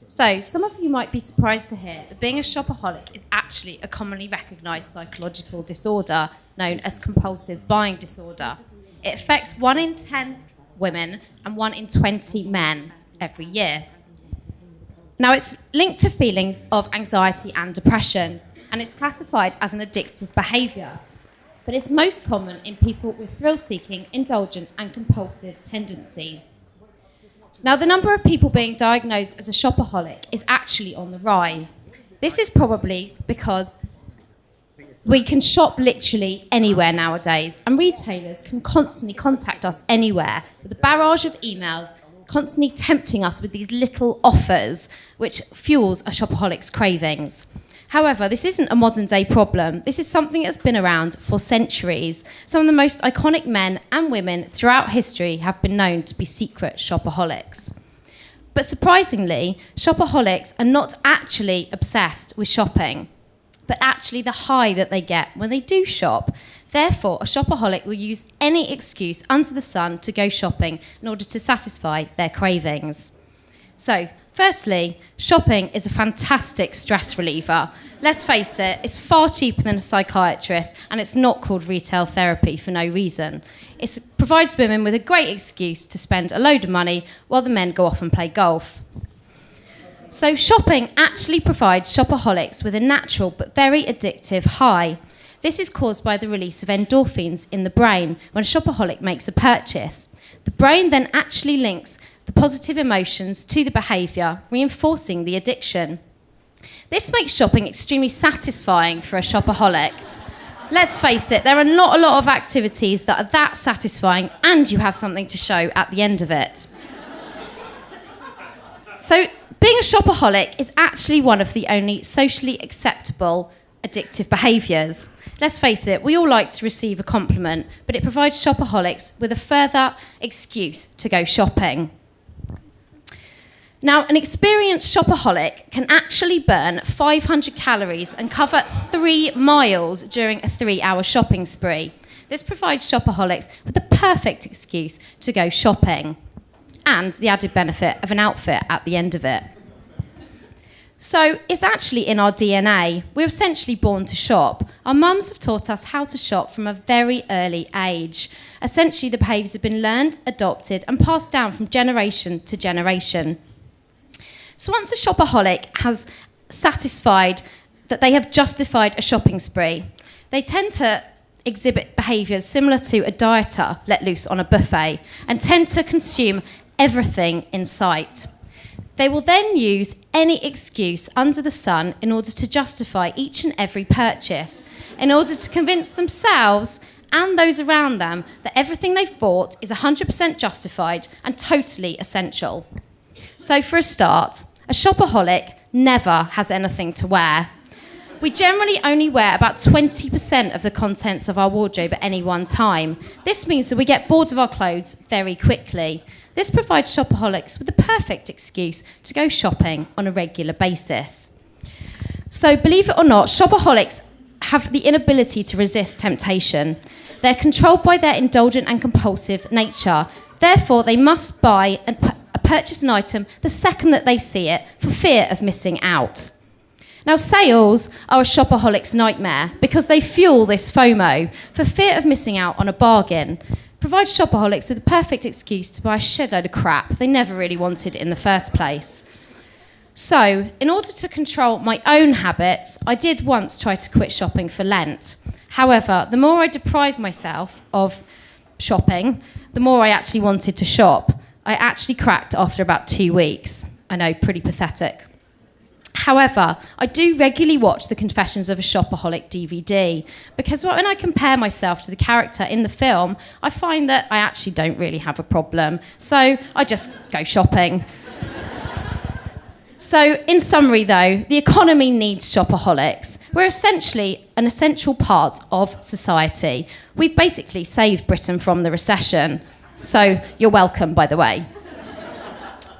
So, some of you might be surprised to hear that being a shopaholic is actually a commonly recognised psychological disorder known as compulsive buying disorder. It affects 1 in 10 women and 1 in 20 men every year. Now, it's linked to feelings of anxiety and depression, and it's classified as an addictive behaviour. But it's most common in people with thrill-seeking, indulgent and compulsive tendencies. Now, the number of people being diagnosed as a shopaholic is actually on the rise. This is probably because we can shop literally anywhere nowadays, and retailers can constantly contact us anywhere with a barrage of emails, constantly tempting us with these little offers, which fuels a shopaholic's cravings. However, this isn't a modern-day problem. This is something that's been around for centuries. Some of the most iconic men and women throughout history have been known to be secret shopaholics. But surprisingly, shopaholics are not actually obsessed with shopping, but actually the high that they get when they do shop. Therefore, a shopaholic will use any excuse under the sun to go shopping in order to satisfy their cravings. So, firstly, shopping is a fantastic stress reliever. Let's face it, it's far cheaper than a psychiatrist, and it's not called retail therapy for no reason. It provides women with a great excuse to spend a load of money while the men go off and play golf. So shopping actually provides shopaholics with a natural but very addictive high. This is caused by the release of endorphins in the brain when a shopaholic makes a purchase. The brain then actually links the positive emotions to the behaviour, reinforcing the addiction. This makes shopping extremely satisfying for a shopaholic. Let's face it, there are not a lot of activities that are that satisfying, and you have something to show at the end of it. So, being a shopaholic is actually one of the only socially acceptable addictive behaviours. Let's face it, we all like to receive a compliment, but it provides shopaholics with a further excuse to go shopping. Now, an experienced shopaholic can actually burn 500 calories and cover 3 miles during a 3-hour shopping spree. This provides shopaholics with the perfect excuse to go shopping and the added benefit of an outfit at the end of it. So it's actually in our DNA. We're essentially born to shop. Our mums have taught us how to shop from a very early age. Essentially, the behaviours have been learned, adopted and passed down from generation to generation. So once a shopaholic has satisfied that they have justified a shopping spree, they tend to exhibit behaviours similar to a dieter let loose on a buffet and tend to consume everything in sight. They will then use any excuse under the sun in order to justify each and every purchase, in order to convince themselves and those around them that everything they've bought is 100% justified and totally essential. So for a start, a shopaholic never has anything to wear. We generally only wear about 20% of the contents of our wardrobe at any one time. This means that we get bored of our clothes very quickly. This provides shopaholics with the perfect excuse to go shopping on a regular basis. So believe it or not, shopaholics have the inability to resist temptation. They're controlled by their indulgent and compulsive nature. Therefore, they must buy and purchase an item the second that they see it for fear of missing out. Now, sales are a shopaholic's nightmare because they fuel this FOMO for fear of missing out on a bargain. Provide shopaholics with the perfect excuse to buy a shed load of crap they never really wanted in the first place. So, in order to control my own habits, I did once try to quit shopping for Lent. However, the more I deprived myself of shopping, the more I actually wanted to shop. I actually cracked after about 2 weeks. I know, pretty pathetic. However, I do regularly watch the Confessions of a Shopaholic DVD because when I compare myself to the character in the film, I find that I actually don't really have a problem. So I just go shopping. So in summary though, the economy needs shopaholics. We're essentially an essential part of society. We've basically saved Britain from the recession. So you're welcome, by the way.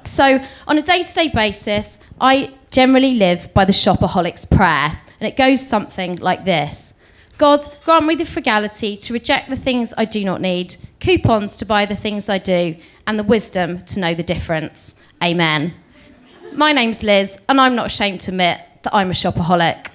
So on a day-to-day basis, I generally live by the shopaholic's prayer, and it goes something like this. God, grant me the frugality to reject the things I do not need, coupons to buy the things I do, and the wisdom to know the difference. Amen. My name's Liz, and I'm not ashamed to admit that I'm a shopaholic.